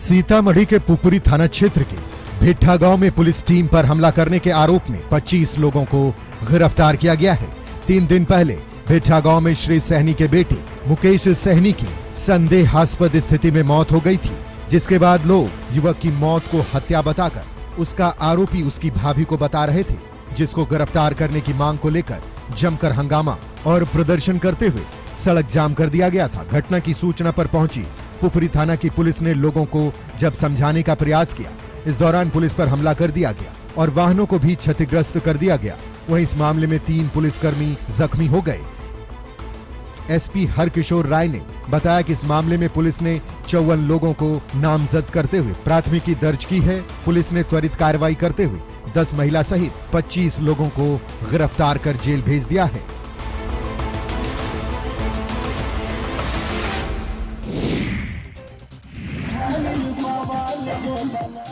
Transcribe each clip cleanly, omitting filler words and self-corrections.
सीतामढ़ी के पुपरी थाना क्षेत्र के भिट्ठा गांव में पुलिस टीम पर हमला करने के आरोप में 25 लोगों को गिरफ्तार किया गया है। 3 दिन पहले भिट्ठा गांव में श्री सहनी के बेटे मुकेश सहनी की संदेहास्पद स्थिति में मौत हो गई थी, जिसके बाद लोग युवक की मौत को हत्या बताकर उसका आरोपी उसकी भाभी को बता रहे थे, जिसको गिरफ्तार करने की मांग को लेकर जमकर हंगामा और प्रदर्शन करते हुए सड़क जाम कर दिया गया था। घटना की सूचना पर पहुंची पुपरी थाना की पुलिस ने लोगों को जब समझाने का प्रयास किया, इस दौरान पुलिस पर हमला कर दिया गया और वाहनों को भी क्षतिग्रस्त कर दिया गया। वहीं इस मामले में 3 पुलिसकर्मी जख्मी हो गए। एसपी हरकिशोर राय ने बताया कि इस मामले में पुलिस ने 54 लोगों को नामजद करते हुए प्राथमिकी दर्ज की है। पुलिस ने त्वरित कार्रवाई करते हुए 10 महिला सहित 25 लोगों को गिरफ्तार कर जेल भेज दिया है।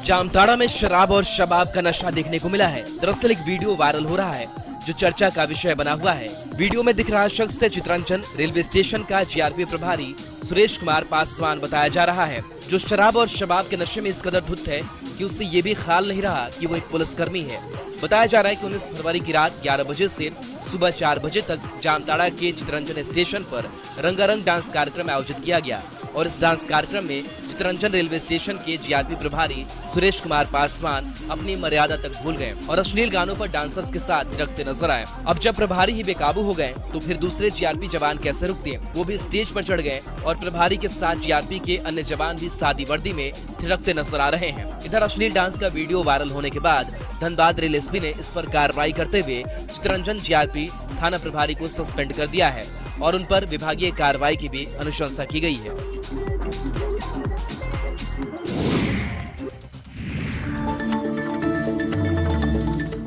जामताड़ा में शराब और शबाब का नशा देखने को मिला है। दरअसल एक वीडियो वायरल हो रहा है जो चर्चा का विषय बना हुआ है। वीडियो में दिख रहा शख्स से चितरंजन रेलवे स्टेशन का जीआरपी प्रभारी सुरेश कुमार पासवान बताया जा रहा है, जो शराब और शबाब के नशे में इस कदर धुत है कि उससे ये भी ख्याल नहीं रहा कि वो एक पुलिसकर्मी है। बताया जा रहा है कि 19 फरवरी की रात 11 बजे से सुबह 4 बजे तक जामताड़ा के चितरंजन स्टेशन पर रंगारंग डांस कार्यक्रम आयोजित किया गया और इस डांस कार्यक्रम में चितरंजन रेलवे स्टेशन के जीआरपी प्रभारी सुरेश कुमार पासवान अपनी मर्यादा तक भूल गए और अश्लील गानों पर डांसर्स के साथ थिरकते नजर आए। अब जब प्रभारी ही बेकाबू हो गए तो फिर दूसरे जीआरपी जवान कैसे रुकते? वो भी स्टेज पर चढ़ गए और प्रभारी के साथ जीआरपी के अन्य जवान भी सादी वर्दी में थिरकते नजर आ रहे हैं। इधर अश्लील डांस का वीडियो वायरल होने के बाद धनबाद रेल एसपी ने इस पर कार्रवाई करते हुए चितरंजन जीआरपी थाना प्रभारी को सस्पेंड कर दिया है और उन पर विभागीय कार्रवाई की भी अनुशंसा की गई है।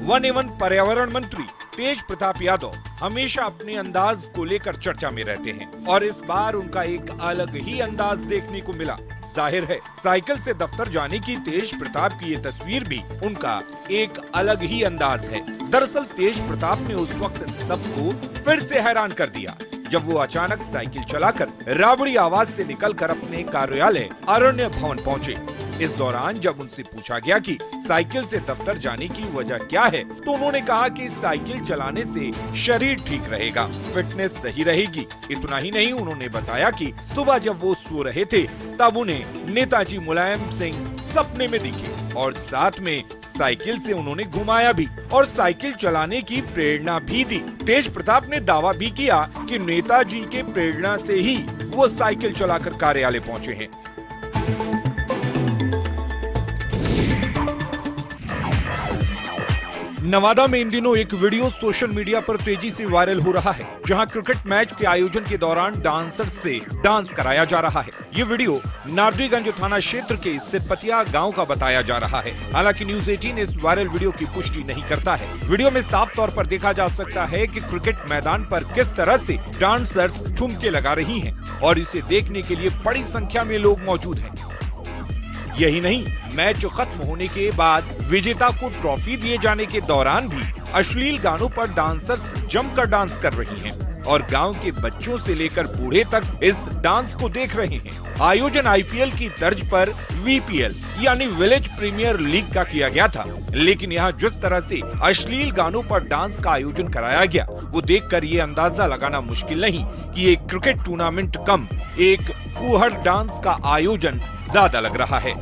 वन एवं पर्यावरण मंत्री तेज प्रताप यादव हमेशा अपने अंदाज को लेकर चर्चा में रहते हैं और इस बार उनका एक अलग ही अंदाज देखने को मिला। जाहिर है साइकिल से दफ्तर जाने की तेज प्रताप की ये तस्वीर भी उनका एक अलग ही अंदाज है। दरअसल तेज प्रताप ने उस वक्त सबको फिर से हैरान कर दिया जब वो अचानक साइकिल चलाकर राबड़ी आवाज से निकलकर अपने कार्यालय अरण्य भवन पहुंचे। इस दौरान जब उनसे पूछा गया कि साइकिल से दफ्तर जाने की वजह क्या है, तो उन्होंने कहा कि साइकिल चलाने से शरीर ठीक रहेगा, फिटनेस सही रहेगी। इतना ही नहीं, उन्होंने बताया कि सुबह जब वो सो रहे थे तब उन्हें नेताजी मुलायम सिंह सपने में दिखे और साथ में साइकिल से उन्होंने घुमाया भी और साइकिल चलाने की प्रेरणा भी दी। तेज प्रताप ने दावा भी किया कि नेताजी के प्रेरणा से ही वो साइकिल चलाकर कार्यालय पहुंचे हैं। नवादा में इन दिनों एक वीडियो सोशल मीडिया पर तेजी से वायरल हो रहा है, जहां क्रिकेट मैच के आयोजन के दौरान डांसर से डांस कराया जा रहा है। ये वीडियो नारदीगंज थाना क्षेत्र के सिरपतिया गांव का बताया जा रहा है। हालांकि न्यूज 18 इस वायरल वीडियो की पुष्टि नहीं करता है। वीडियो में साफ तौर पर देखा जा सकता है कि क्रिकेट मैदान पर किस तरह से डांसर्स ठुमके लगा रही हैं और इसे देखने के लिए बड़ी संख्या में लोग मौजूद हैं। यही नहीं, मैच खत्म होने के बाद विजेता को ट्रॉफी दिए जाने के दौरान भी अश्लील गानों पर डांसर्स जमकर डांस कर रही हैं और गांव के बच्चों से लेकर बूढ़े तक इस डांस को देख रहे हैं। आयोजन आईपीएल की तर्ज पर वीपीएल यानी विलेज प्रीमियर लीग का किया गया था, लेकिन यहाँ जिस तरह से अश्लील गानों पर डांस का आयोजन कराया गया वो देखकर ये अंदाजा लगाना मुश्किल नहीं कि एक क्रिकेट टूर्नामेंट कम एक फूहड़ डांस का आयोजन ज्यादा लग रहा है।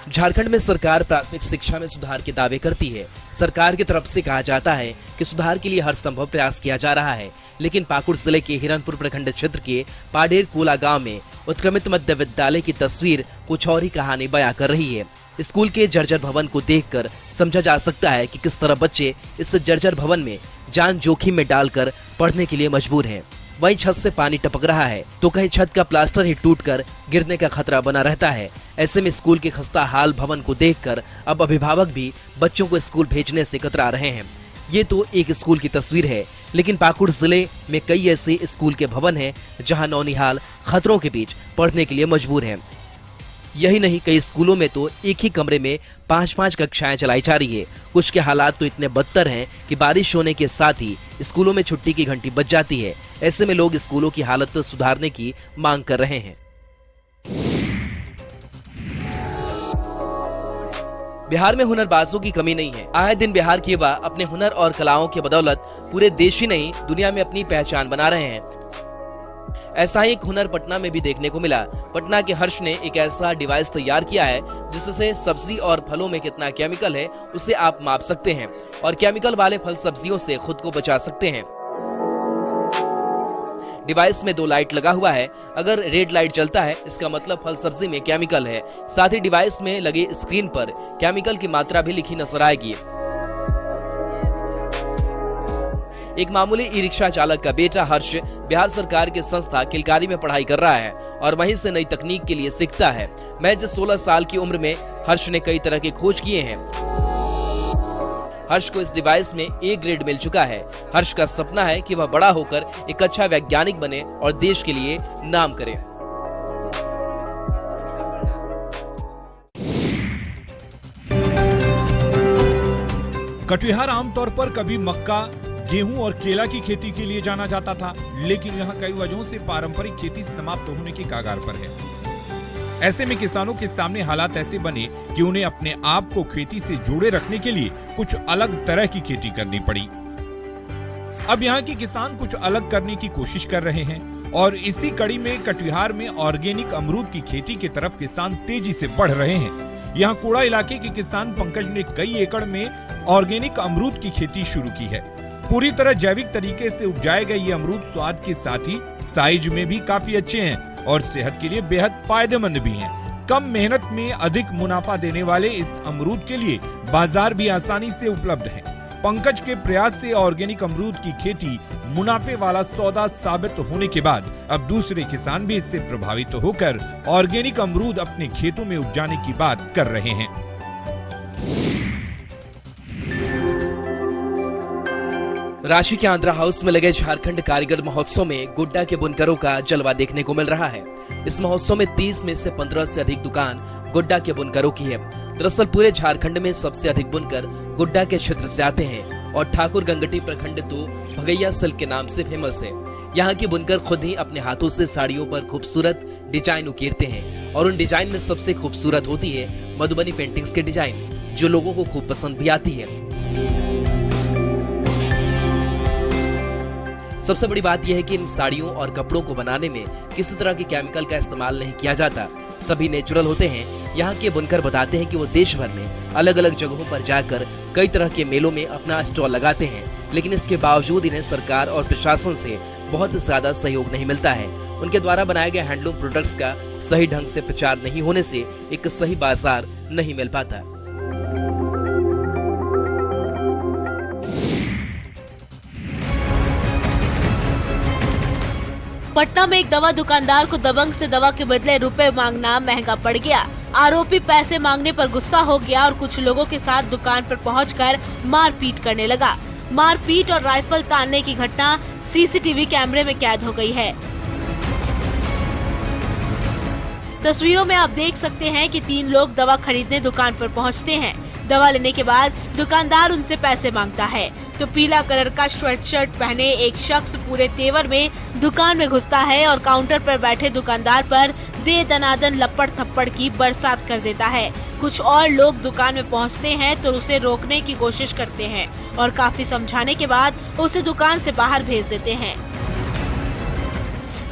झारखंड में सरकार प्राथमिक शिक्षा में सुधार के दावे करती है। सरकार की तरफ से कहा जाता है कि सुधार के लिए हर संभव प्रयास किया जा रहा है, लेकिन पाकुड़ जिले के हिरनपुर प्रखंड क्षेत्र के पाडेर कोला गांव में उत्क्रमित मध्य विद्यालय की तस्वीर कुछ और ही कहानी बयां कर रही है। स्कूल के जर्जर भवन को देखकर समझा जा सकता है कि किस तरह बच्चे इस जर्जर भवन में जान जोखिम में डालकर पढ़ने के लिए मजबूर हैं। वहीं छत से पानी टपक रहा है तो कहीं छत का प्लास्टर ही टूटकर गिरने का खतरा बना रहता है। ऐसे में स्कूल के खस्ता हाल भवन को देखकर अब अभिभावक भी बच्चों को स्कूल भेजने से कतरा रहे हैं। ये तो एक स्कूल की तस्वीर है, लेकिन पाकुड़ जिले में कई ऐसे स्कूल के भवन हैं जहां नौनिहाल खतरों के बीच पढ़ने के लिए मजबूर हैं। यही नहीं, कई स्कूलों में तो एक ही कमरे में 5-5 कक्षाएं चलाई जा रही है। कुछ के हालात तो इतने बदतर हैं कि बारिश होने के साथ ही स्कूलों में छुट्टी की घंटी बज जाती है। ऐसे में लोग स्कूलों की हालत सुधारने की मांग कर रहे हैं। बिहार में हुनरबाजों की कमी नहीं है। आए दिन बिहार के युवा अपने हुनर और कलाओं की बदौलत पूरे देश ही नहीं, दुनिया में अपनी पहचान बना रहे हैं। ऐसा ही एक हुनर पटना में भी देखने को मिला। पटना के हर्ष ने एक ऐसा डिवाइस तैयार किया है जिससे सब्जी और फलों में कितना केमिकल है उसे आप माप सकते हैं और केमिकल वाले फल सब्जियों से खुद को बचा सकते हैं। डिवाइस में 2 लाइट लगा हुआ है। अगर रेड लाइट जलता है इसका मतलब फल सब्जी में केमिकल है। साथ ही डिवाइस में लगे स्क्रीन पर केमिकल की मात्रा भी लिखी नजर आएगी। एक मामूली ई रिक्शा चालक का बेटा हर्ष बिहार सरकार के संस्था किलकारी में पढ़ाई कर रहा है और वहीं से नई तकनीक के लिए सीखता है। महज 16 साल की उम्र में हर्ष ने कई तरह की खोज किए हैं। हर्ष को इस डिवाइस में A ग्रेड मिल चुका है। हर्ष का सपना है कि वह बड़ा होकर एक अच्छा वैज्ञानिक बने और देश के लिए नाम करे। कटिहार आमतौर पर कभी मक्का, गेहूं और केला की खेती के लिए जाना जाता था, लेकिन यहाँ कई वजहों से पारंपरिक खेती समाप्त होने की कगार पर है। ऐसे में किसानों के सामने हालात ऐसे बने कि उन्हें अपने आप को खेती से जोड़े रखने के लिए कुछ अलग तरह की खेती करनी पड़ी। अब यहाँ के किसान कुछ अलग करने की कोशिश कर रहे हैं और इसी कड़ी में कटिहार में ऑर्गेनिक अमरूद की खेती की तरफ किसान तेजी से बढ़ रहे हैं। यहाँ कोड़ा इलाके के किसान पंकज ने कई एकड़ में ऑर्गेनिक अमरूद की खेती शुरू की है। पूरी तरह जैविक तरीके से उपजाए गए ये अमरूद स्वाद के साथ ही साइज में भी काफी अच्छे हैं और सेहत के लिए बेहद फायदेमंद भी हैं। कम मेहनत में अधिक मुनाफा देने वाले इस अमरूद के लिए बाजार भी आसानी से उपलब्ध है। पंकज के प्रयास से ऑर्गेनिक अमरूद की खेती मुनाफे वाला सौदा साबित होने के बाद अब दूसरे किसान भी इससे प्रभावित होकर ऑर्गेनिक अमरूद अपने खेतों में उपजाने की बात कर रहे हैं। रांची के आंध्रा हाउस में लगे झारखंड कारीगर महोत्सव में गोड्डा के बुनकरों का जलवा देखने को मिल रहा है। इस महोत्सव में 30 में से 15 से अधिक दुकान गोड्डा के बुनकरों की है। दरअसल पूरे झारखंड में सबसे अधिक बुनकर गोड्डा के क्षेत्र से आते हैं और ठाकुर गंगटी प्रखंड तो भगैया सिल्क के नाम से फेमस है। यहाँ के बुनकर खुद ही अपने हाथों से साड़ियों पर खूबसूरत डिजाइन उकेरते हैं और उन डिजाइन में सबसे खूबसूरत होती है मधुबनी पेंटिंग्स के डिजाइन, जो लोगों को खूब पसंद भी आती है। सबसे बड़ी बात यह है कि इन साड़ियों और कपड़ों को बनाने में किसी तरह के केमिकल का इस्तेमाल नहीं किया जाता, सभी नेचुरल होते हैं। यहाँ के बुनकर बताते हैं कि वो देश भर में अलग अलग जगहों पर जाकर कई तरह के मेलों में अपना स्टॉल लगाते हैं, लेकिन इसके बावजूद इन्हें सरकार और प्रशासन से बहुत ज्यादा सहयोग नहीं मिलता है। उनके द्वारा बनाए गए हैंडलूम प्रोडक्ट्स का सही ढंग से प्रचार नहीं होने से एक सही बाजार नहीं मिल पाता। पटना में एक दवा दुकानदार को दबंग से दवा के बदले रुपए मांगना महंगा पड़ गया। आरोपी पैसे मांगने पर गुस्सा हो गया और कुछ लोगों के साथ दुकान पर पहुंचकर मारपीट करने लगा। मारपीट और राइफल तानने की घटना सीसीटीवी कैमरे में कैद हो गई है। तस्वीरों में आप देख सकते हैं कि 3 लोग दवा खरीदने दुकान पर पहुंचते हैं। दवा लेने के बाद दुकानदार उनसे पैसे मांगता है तो पीला कलर का स्वेटशर्ट पहने एक शख्स पूरे तेवर में दुकान में घुसता है और काउंटर पर बैठे दुकानदार पर दे दनादन लपड़ थप्पड़ की बरसात कर देता है। कुछ और लोग दुकान में पहुंचते हैं तो उसे रोकने की कोशिश करते हैं और काफी समझाने के बाद उसे दुकान से बाहर भेज देते हैं।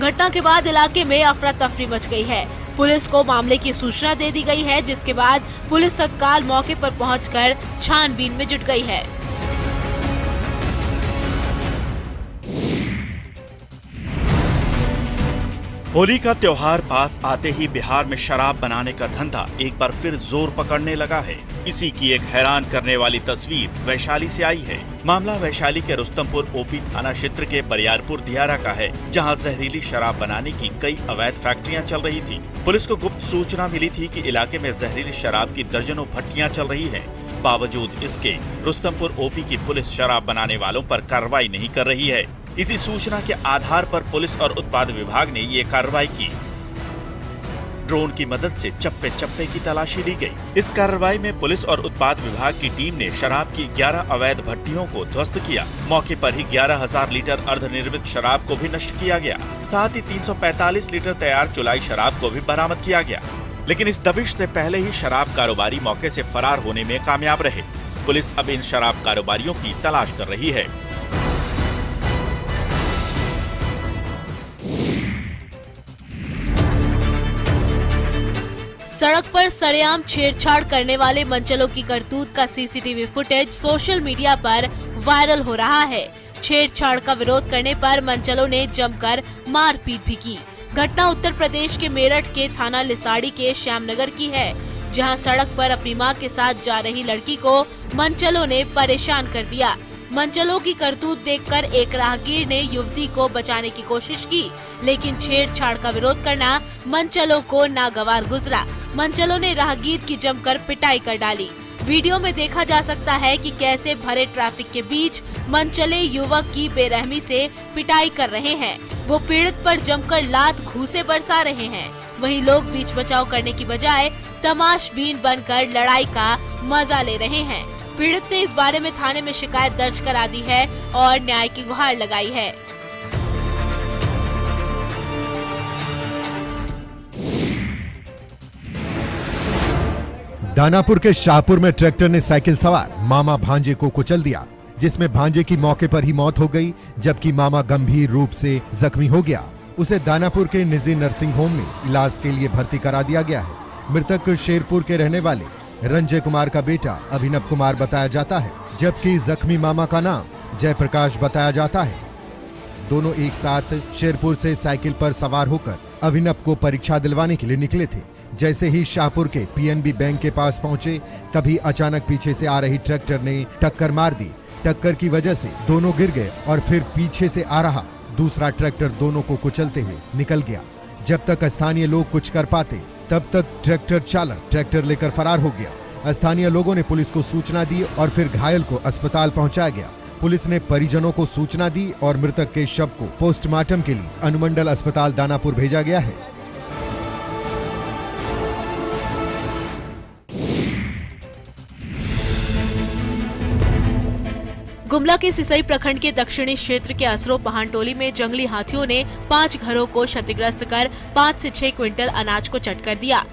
घटना के बाद इलाके में अफरा तफरी मच गई है। पुलिस को मामले की सूचना दे दी गई है, जिसके बाद पुलिस तत्काल मौके पर पहुंचकर छानबीन में जुट गई है। होली का त्योहार पास आते ही बिहार में शराब बनाने का धंधा एक बार फिर जोर पकड़ने लगा है। इसी की एक हैरान करने वाली तस्वीर वैशाली से आई है। मामला वैशाली के रुस्तमपुर ओपी थाना क्षेत्र के बरियारपुर दियारा का है, जहां जहरीली शराब बनाने की कई अवैध फैक्ट्रियां चल रही थी। पुलिस को गुप्त सूचना मिली थी कि इलाके में जहरीली शराब की दर्जनों भट्टियां चल रही है। बावजूद इसके रुस्तमपुर ओपी की पुलिस शराब बनाने वालों पर कार्रवाई नहीं कर रही है। इसी सूचना के आधार पर पुलिस और उत्पाद विभाग ने ये कार्रवाई की। ड्रोन की मदद से चप्पे चप्पे की तलाशी ली गई। इस कार्रवाई में पुलिस और उत्पाद विभाग की टीम ने शराब की 11 अवैध भट्टियों को ध्वस्त किया। मौके पर ही 11,000 लीटर अर्धनिर्मित शराब को भी नष्ट किया गया। साथ ही 345 लीटर तैयार चुलाई शराब को भी बरामद किया गया। लेकिन इस दबिश से पहले ही शराब कारोबारी मौके से फरार होने में कामयाब रहे। पुलिस अब इन शराब कारोबारियों की तलाश कर रही है। सड़क पर सरेआम छेड़छाड़ करने वाले मंचलों की करतूत का सीसीटीवी फुटेज सोशल मीडिया पर वायरल हो रहा है। छेड़छाड़ का विरोध करने पर मंचलों ने जमकर मारपीट भी की। घटना उत्तर प्रदेश के मेरठ के थाना लिसाड़ी के श्यामनगर की है, जहां सड़क पर अपनी मां के साथ जा रही लड़की को मंचलों ने परेशान कर दिया। मंचलों की करतूत देखकर एक राहगीर ने युवती को बचाने की कोशिश की, लेकिन छेड़छाड़ का विरोध करना मंचलों को नागवार गुजरा। मंचलों ने राहगीर की जमकर पिटाई कर डाली। वीडियो में देखा जा सकता है कि कैसे भरे ट्रैफिक के बीच मंचले युवक की बेरहमी से पिटाई कर रहे हैं। वो पीड़ित पर जमकर लात घूंसे बरसा रहे हैं। वहीं लोग बीच बचाव करने की बजाय तमाशबीन बनकर लड़ाई का मजा ले रहे हैं। पीड़ित ने इस बारे में थाने में शिकायत दर्ज करा दी है और न्याय की गुहार लगाई है। दानापुर के शाहपुर में ट्रैक्टर ने साइकिल सवार मामा भांजे को कुचल दिया, जिसमें भांजे की मौके पर ही मौत हो गई, जबकि मामा गंभीर रूप से जख्मी हो गया। उसे दानापुर के निजी नर्सिंग होम में इलाज के लिए भर्ती करा दिया गया है। मृतक शेरपुर के रहने वाले रंजय कुमार का बेटा अभिनव कुमार बताया जाता है, जबकि जख्मी मामा का नाम जयप्रकाश बताया जाता है। दोनों एक साथ शेरपुर से साइकिल पर सवार होकर अभिनव को परीक्षा दिलवाने के लिए निकले थे। जैसे ही शाहपुर के पीएनबी बैंक के पास पहुंचे, तभी अचानक पीछे से आ रही ट्रैक्टर ने टक्कर मार दी। टक्कर की वजह से दोनों गिर गए और फिर पीछे से आ रहा दूसरा ट्रैक्टर दोनों को कुचलते हुए निकल गया। जब तक स्थानीय लोग कुछ कर पाते, तब तक ट्रैक्टर चालक ट्रैक्टर लेकर फरार हो गया। स्थानीय लोगों ने पुलिस को सूचना दी और फिर घायल को अस्पताल पहुंचाया गया। पुलिस ने परिजनों को सूचना दी और मृतक के शव को पोस्टमार्टम के लिए अनुमंडल अस्पताल दानापुर भेजा गया है। गुमला के सिसई प्रखंड के दक्षिणी क्षेत्र के असरो पहानटोली में जंगली हाथियों ने 5 घरों को क्षतिग्रस्त कर 5 से 6 क्विंटल अनाज को चट कर दिया।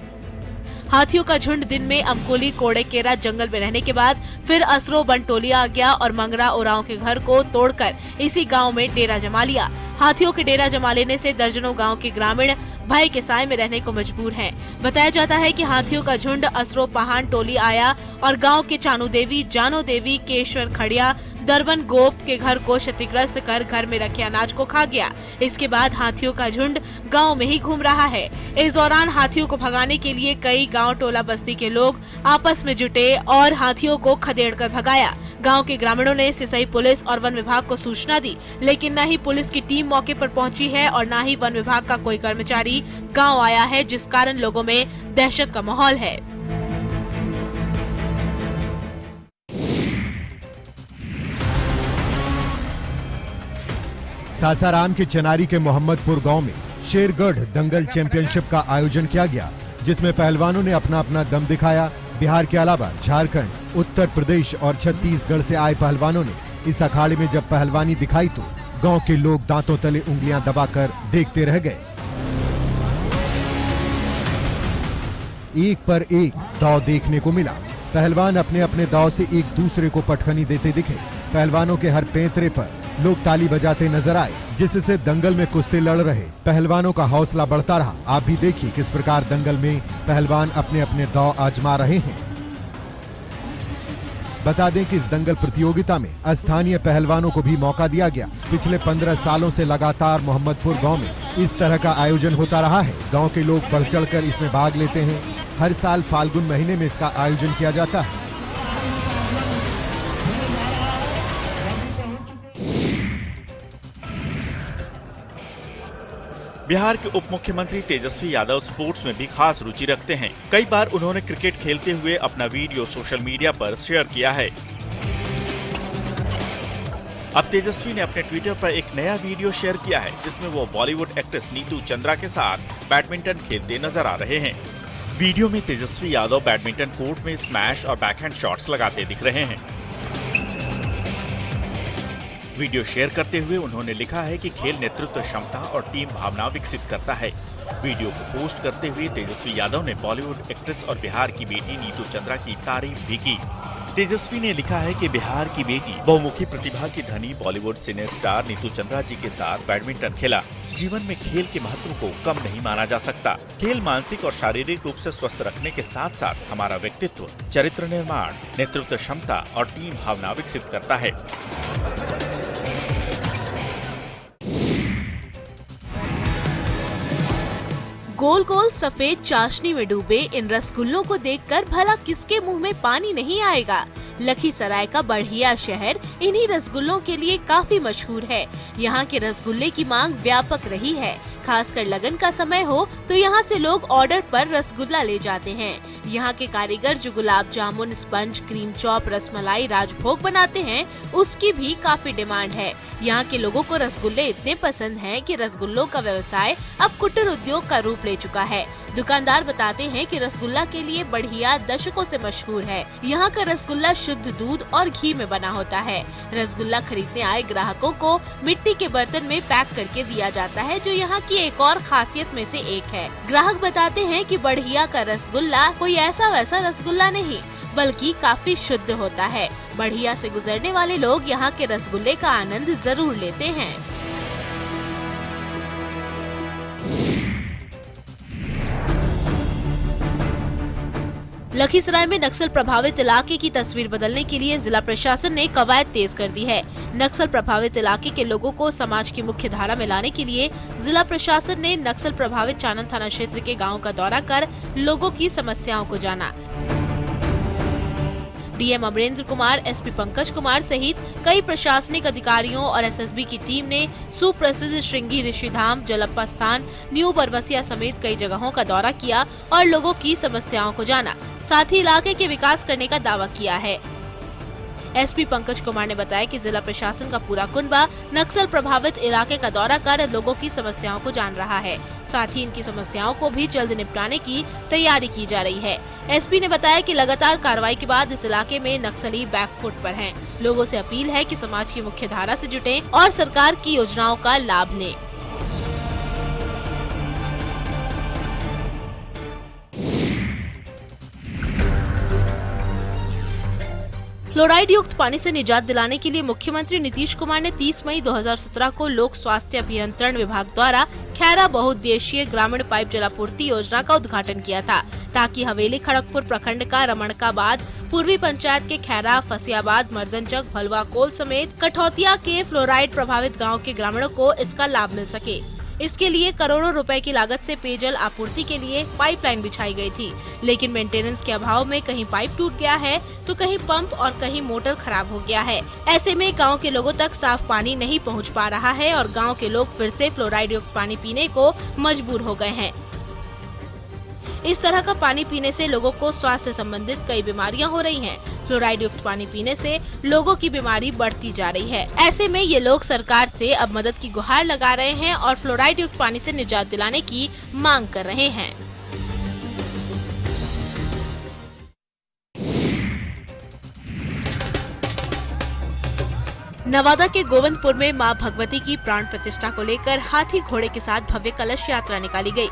हाथियों का झुंड दिन में अमकोली कोड़ेकेरा जंगल में रहने के बाद फिर असरो बनटोलिया आ गया और मंगरा ओराव के घर को तोड़कर इसी गांव में डेरा जमा लिया। हाथियों के डेरा जमा लेने से दर्जनों गांव के ग्रामीण भय के साए में रहने को मजबूर हैं। बताया जाता है कि हाथियों का झुंड असरो पहान टोली आया और गांव के चानू देवी, जानो देवी, केशवर खड़िया, दरबन गोप के घर को क्षतिग्रस्त कर घर में रखे अनाज को खा गया। इसके बाद हाथियों का झुंड गांव में ही घूम रहा है। इस दौरान हाथियों को भगाने के लिए कई गांव टोला बस्ती के लोग आपस में जुटे और हाथियों को खदेड़ कर भगाया। गांव के ग्रामीणों ने सिसई पुलिस और वन विभाग को सूचना दी, लेकिन न ही पुलिस की टीम मौके पर पहुंची है और न ही वन विभाग का कोई कर्मचारी गांव आया है, जिस कारण लोगों में दहशत का माहौल है। सासाराम के चनारी के मोहम्मदपुर गांव में शेरगढ़ दंगल चैंपियनशिप का आयोजन किया गया, जिसमें पहलवानों ने अपना अपना दम दिखाया। बिहार के अलावा झारखंड, उत्तर प्रदेश और छत्तीसगढ़ से आए पहलवानों ने इस अखाड़े में जब पहलवानी दिखाई तो गांव के लोग दांतों तले उंगलियां दबाकर देखते रह गए। एक पर एक दांव देखने को मिला। पहलवान अपने अपने दांव से एक दूसरे को पटखनी देते दिखे। पहलवानों के हर पैंतरे पर लोग ताली बजाते नजर आए, जिससे दंगल में कुश्ती लड़ रहे पहलवानों का हौसला बढ़ता रहा। आप भी देखिए किस प्रकार दंगल में पहलवान अपने अपने दांव आजमा रहे हैं। बता दें कि इस दंगल प्रतियोगिता में स्थानीय पहलवानों को भी मौका दिया गया। पिछले 15 सालों से लगातार मोहम्मदपुर गांव में इस तरह का आयोजन होता रहा है। गांव के लोग बढ़ चढ़कर इसमें भाग लेते हैं। हर साल फाल्गुन महीने में इसका आयोजन किया जाता है। बिहार के उप मुख्यमंत्री तेजस्वी यादव स्पोर्ट्स में भी खास रुचि रखते हैं। कई बार उन्होंने क्रिकेट खेलते हुए अपना वीडियो सोशल मीडिया पर शेयर किया है। अब तेजस्वी ने अपने ट्विटर पर एक नया वीडियो शेयर किया है, जिसमें वो बॉलीवुड एक्ट्रेस नीतू चंद्रा के साथ बैडमिंटन खेलते नजर आ रहे हैं। वीडियो में तेजस्वी यादव बैडमिंटन कोर्ट में स्मैश और बैकहैंड शॉट्स लगाते दिख रहे हैं। वीडियो शेयर करते हुए उन्होंने लिखा है कि खेल नेतृत्व क्षमता और टीम भावना विकसित करता है। वीडियो को पोस्ट करते हुए तेजस्वी यादव ने बॉलीवुड एक्ट्रेस और बिहार की बेटी नीतू चंद्रा की तारीफ भी की। तेजस्वी ने लिखा है कि बिहार की बेटी बहुमुखी प्रतिभा की धनी बॉलीवुड सिने स्टार नीतू चंद्रा जी के साथ बैडमिंटन खेला। जीवन में खेल के महत्व को कम नहीं माना जा सकता। खेल मानसिक और शारीरिक रूप से स्वस्थ रखने के साथ साथ हमारा व्यक्तित्व, चरित्र निर्माण, नेतृत्व क्षमता और टीम भावना विकसित करता है। गोल गोल सफेद चाशनी में डूबे इन रसगुल्लों को देखकर भला किसके मुंह में पानी नहीं आएगा। लखीसराय का बढ़िया शहर इन्हीं रसगुल्लों के लिए काफी मशहूर है। यहाँ के रसगुल्ले की मांग व्यापक रही है। खासकर लगन का समय हो तो यहाँ से लोग ऑर्डर पर रसगुल्ला ले जाते हैं। यहाँ के कारीगर जो gulab jamun, sponge, cream chop, rasmalai, राजभोग बनाते हैं, उसकी भी काफी डिमांड है। यहाँ के लोगों को रसगुल्ले इतने पसंद हैं कि रसगुल्लों का व्यवसाय अब कुटीर उद्योग का रूप ले चुका है। दुकानदार बताते हैं कि रसगुल्ला के लिए बढ़िया दशकों से मशहूर है। यहाँ का रसगुल्ला शुद्ध दूध और घी में बना होता है। रसगुल्ला खरीदने आए ग्राहकों को मिट्टी के बर्तन में पैक करके दिया जाता है, जो यहाँ की एक और खासियत में से एक है। ग्राहक बताते हैं कि बढ़िया का रसगुल्ला कोई ऐसा वैसा रसगुल्ला नहीं, बल्कि काफी शुद्ध होता है। बढ़िया से गुजरने वाले लोग यहाँ के रसगुल्ले का आनंद जरूर लेते हैं। लखीसराय में नक्सल प्रभावित इलाके की तस्वीर बदलने के लिए जिला प्रशासन ने कवायद तेज कर दी है। नक्सल प्रभावित इलाके के लोगों को समाज की मुख्य धारा में लाने के लिए जिला प्रशासन ने नक्सल प्रभावित चानन थाना क्षेत्र के गांव का दौरा कर लोगों की समस्याओं को जाना। डीएम अमरेंद्र कुमार, एसपी पंकज कुमार सहित कई प्रशासनिक अधिकारियों और एसएसबी की टीम ने सुप्रसिद्ध श्रृंगी ऋषिधाम, जलप्पा स्थान, न्यू बरबसिया समेत कई जगहों का दौरा किया और लोगों की समस्याओं को जाना। साथ ही इलाके के विकास करने का दावा किया है। एसपी पंकज कुमार ने बताया कि जिला प्रशासन का पूरा कुनबा नक्सल प्रभावित इलाके का दौरा कर लोगों की समस्याओं को जान रहा है। साथ ही इनकी समस्याओं को भी जल्द निपटाने की तैयारी की जा रही है। एसपी ने बताया कि लगातार कार्रवाई के बाद इस इलाके में नक्सली बैकफुट पर हैं। लोगों से अपील है कि समाज की मुख्य धारा से जुटें और सरकार की योजनाओं का लाभ लें। फ्लोराइड युक्त पानी से निजात दिलाने के लिए मुख्यमंत्री नीतीश कुमार ने 30 मई 2017 को लोक स्वास्थ्य अभियंत्रण विभाग द्वारा खैरा बहुउद्देशीय ग्रामीण पाइप जलापूर्ति योजना का उद्घाटन किया था, ताकि हवेली खड़गपुर प्रखंड का रमणकाबाद, पूर्वी पंचायत के खैरा, फसियाबाद, मर्दनचक, भलवाकोल समेत कठौतिया के फ्लोराइड प्रभावित गाँव के ग्रामीणों को इसका लाभ मिल सके। इसके लिए करोड़ों रुपए की लागत से पेयजल आपूर्ति के लिए पाइपलाइन बिछाई गई थी, लेकिन मेंटेनेंस के अभाव में कहीं पाइप टूट गया है तो कहीं पंप और कहीं मोटर खराब हो गया है। ऐसे में गांव के लोगों तक साफ पानी नहीं पहुंच पा रहा है और गांव के लोग फिर से फ्लोराइड युक्त पानी पीने को मजबूर हो गए हैं। इस तरह का पानी पीने से लोगों को स्वास्थ्य संबंधित कई बीमारियां हो रही हैं। फ्लोराइड युक्त पानी पीने से लोगों की बीमारी बढ़ती जा रही है। ऐसे में ये लोग सरकार से अब मदद की गुहार लगा रहे हैं और फ्लोराइड युक्त पानी से निजात दिलाने की मांग कर रहे हैं। नवादा के गोविंदपुर में मां भगवती की प्राण प्रतिष्ठा को लेकर हाथी घोड़े के साथ भव्य कलश यात्रा निकाली गई।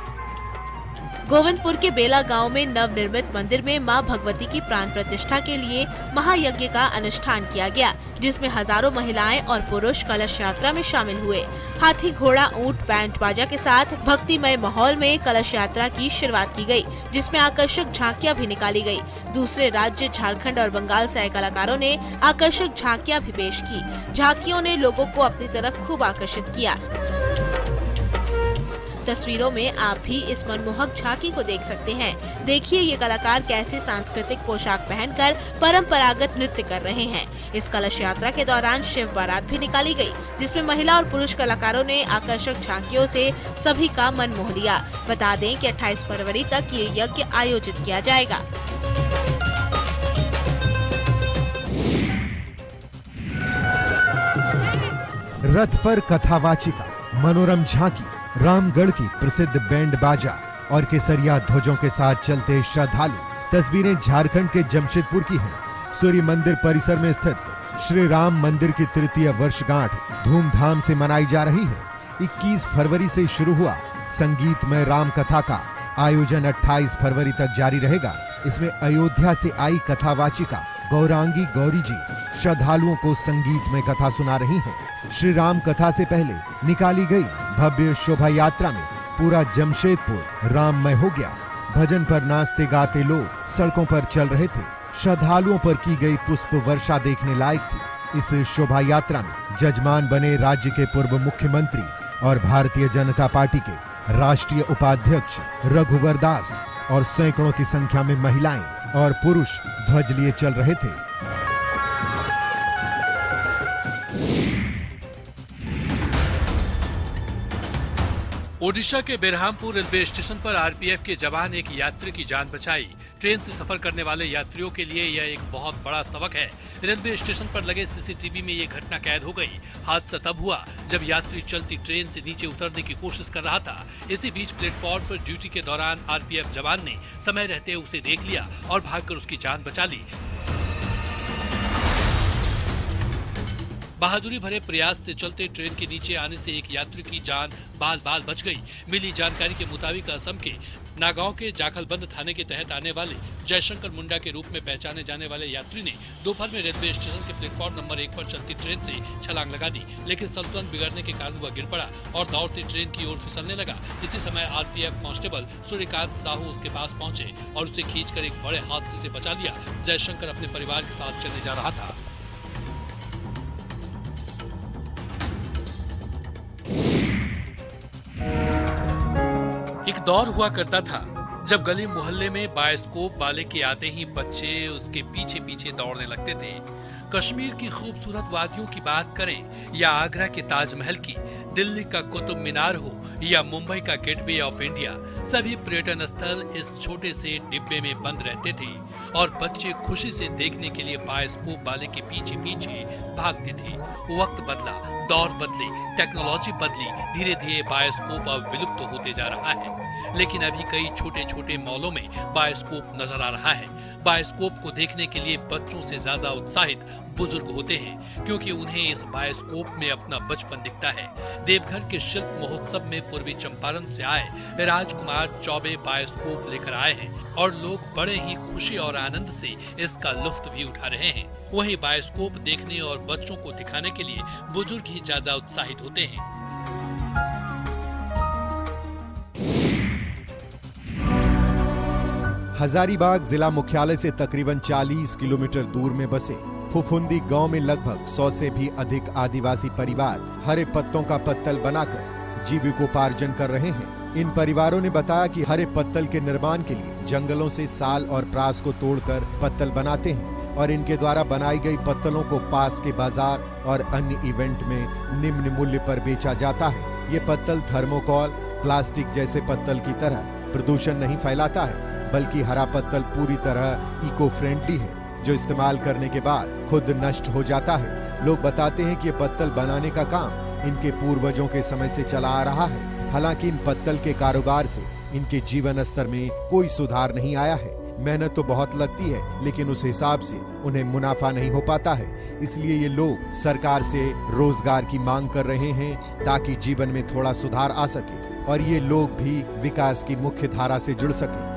गोविंदपुर के बेला गांव में नवनिर्मित मंदिर में मां भगवती की प्राण प्रतिष्ठा के लिए महायज्ञ का अनुष्ठान किया गया, जिसमें हजारों महिलाएं और पुरुष कलश यात्रा में शामिल हुए। हाथी, घोड़ा, ऊंट, बैंड बाजा के साथ भक्तिमय माहौल में कलश यात्रा की शुरुआत की गई, जिसमें आकर्षक झांकियां भी निकाली गई। दूसरे राज्य झारखंड और बंगाल से आए कलाकारों ने आकर्षक झांकियां भी पेश की। झांकियों ने लोगों को अपनी तरफ खूब आकर्षित किया। तस्वीरों में आप भी इस मनमोहक झांकी को देख सकते हैं। देखिए ये कलाकार कैसे सांस्कृतिक पोशाक पहनकर परंपरागत नृत्य कर रहे हैं। इस कलश यात्रा के दौरान शिव बारात भी निकाली गई, जिसमें महिला और पुरुष कलाकारों ने आकर्षक झांकियों से सभी का मन मोह लिया। बता दें कि 28 फरवरी तक ये यज्ञ आयोजित किया जाएगा। रथ पर कथावाचिका, मनोरम झांकी, रामगढ़ की प्रसिद्ध बैंड बाजा और केसरिया ध्वजों के साथ चलते श्रद्धालु। तस्वीरें झारखंड के जमशेदपुर की हैं। सूर्य मंदिर परिसर में स्थित श्री राम मंदिर की तृतीय वर्षगांठ धूमधाम से मनाई जा रही है। 21 फरवरी से शुरू हुआ संगीतमय राम कथा का आयोजन 28 फरवरी तक जारी रहेगा। इसमें अयोध्या से आई कथावाचिका गौरांगी गौरी जी श्रद्धालुओं को संगीत में कथा सुना रही हैं। श्री राम कथा से पहले निकाली गई भव्य शोभा यात्रा में पूरा जमशेदपुर राममय हो गया। भजन पर नाचते गाते लोग सड़कों पर चल रहे थे। श्रद्धालुओं पर की गई पुष्प वर्षा देखने लायक थी। इस शोभा यात्रा में जजमान बने राज्य के पूर्व मुख्यमंत्री और भारतीय जनता पार्टी के राष्ट्रीय उपाध्यक्ष रघुवर दास और सैकड़ों की संख्या में महिलाएं और पुरुष ध्वज लिए चल रहे थे। ओडिशा के बेरहामपुर रेलवे स्टेशन पर आरपीएफ के जवान एक यात्री की जान बचाई। ट्रेन से सफर करने वाले यात्रियों के लिए यह एक बहुत बड़ा सबक है। रेलवे स्टेशन पर लगे सीसीटीवी में ये घटना कैद हो गई। हादसा तब हुआ जब यात्री चलती ट्रेन से नीचे उतरने की कोशिश कर रहा था। इसी बीच प्लेटफॉर्म पर ड्यूटी के दौरान आरपीएफ जवान ने समय रहते उसे देख लिया और भागकर उसकी जान बचा ली। बहादुरी भरे प्रयास से चलते ट्रेन के नीचे आने से एक यात्री की जान बाल बाल बच गई। मिली जानकारी के मुताबिक असम के नागांव के जाखलबंद थाने के तहत आने वाले जयशंकर मुंडा के रूप में पहचाने जाने वाले यात्री ने दोपहर में रेलवे स्टेशन के प्लेटफॉर्म नंबर 1 पर चलती ट्रेन से छलांग लगा दी, लेकिन संतुलन बिगड़ने के कारण वह गिर पड़ा और दौड़ती ट्रेन की ओर फिसलने लगा। इसी समय आरपीएफ कांस्टेबल सूर्यकांत साहू उसके पास पहुंचे और उसे खींचकर एक बड़े हादसे से बचा लिया। जयशंकर अपने परिवार के साथ चलने जा रहा था। एक दौर हुआ करता था जब गली मोहल्ले में बायोस्कोप वाले के आते ही बच्चे उसके पीछे पीछे दौड़ने लगते थे। कश्मीर की खूबसूरत वादियों की बात करें या आगरा के ताजमहल की, दिल्ली का कुतुब मीनार हो या मुंबई का गेटवे ऑफ इंडिया, सभी पर्यटन स्थल इस छोटे से डिब्बे में बंद रहते थे और बच्चे खुशी से देखने के लिए बायोस्कोप वाले के पीछे पीछे भागते थे। वक्त बदला, दौर बदले, टेक्नोलॉजी बदली, धीरे धीरे बायोस्कोप अब विलुप्त होते जा रहा है। लेकिन अभी कई छोटे छोटे मॉलों में बायोस्कोप नजर आ रहा है। बायोस्कोप को देखने के लिए बच्चों से ज्यादा उत्साहित बुजुर्ग होते हैं, क्योंकि उन्हें इस बायोस्कोप में अपना बचपन दिखता है। देवघर के शिल्प महोत्सव में पूर्वी चंपारण से आए राजकुमार चौबे बायोस्कोप लेकर आए हैं और लोग बड़े ही खुशी और आनंद से इसका लुत्फ भी उठा रहे हैं। वहीं बायोस्कोप देखने और बच्चों को दिखाने के लिए बुजुर्ग ही ज्यादा उत्साहित होते हैं। हजारीबाग जिला मुख्यालय से तकरीबन 40 किलोमीटर दूर में बसे फुफुंदी गांव में लगभग 100 से भी अधिक आदिवासी परिवार हरे पत्तों का पत्तल बनाकर जीविकोपार्जन कर रहे हैं। इन परिवारों ने बताया कि हरे पत्तल के निर्माण के लिए जंगलों से साल और प्रास को तोड़कर पत्तल बनाते हैं और इनके द्वारा बनाई गई पत्तलों को पास के बाजार और अन्य इवेंट में निम्न मूल्य पर बेचा जाता है। ये पत्तल थर्मोकॉल, प्लास्टिक जैसे पत्तल की तरह प्रदूषण नहीं फैलाता है, बल्कि हरा पत्तल पूरी तरह इको फ्रेंडली है, जो इस्तेमाल करने के बाद खुद नष्ट हो जाता है। लोग बताते हैं कि ये पत्तल बनाने का काम इनके पूर्वजों के समय से चला आ रहा है। हालांकि इन पत्तल के कारोबार से इनके जीवन स्तर में कोई सुधार नहीं आया है। मेहनत तो बहुत लगती है, लेकिन उस हिसाब से उन्हें मुनाफा नहीं हो पाता है। इसलिए ये लोग सरकार से रोजगार की मांग कर रहे हैं ताकि जीवन में थोड़ा सुधार आ सके और ये लोग भी विकास की मुख्य धारा से जुड़ सके।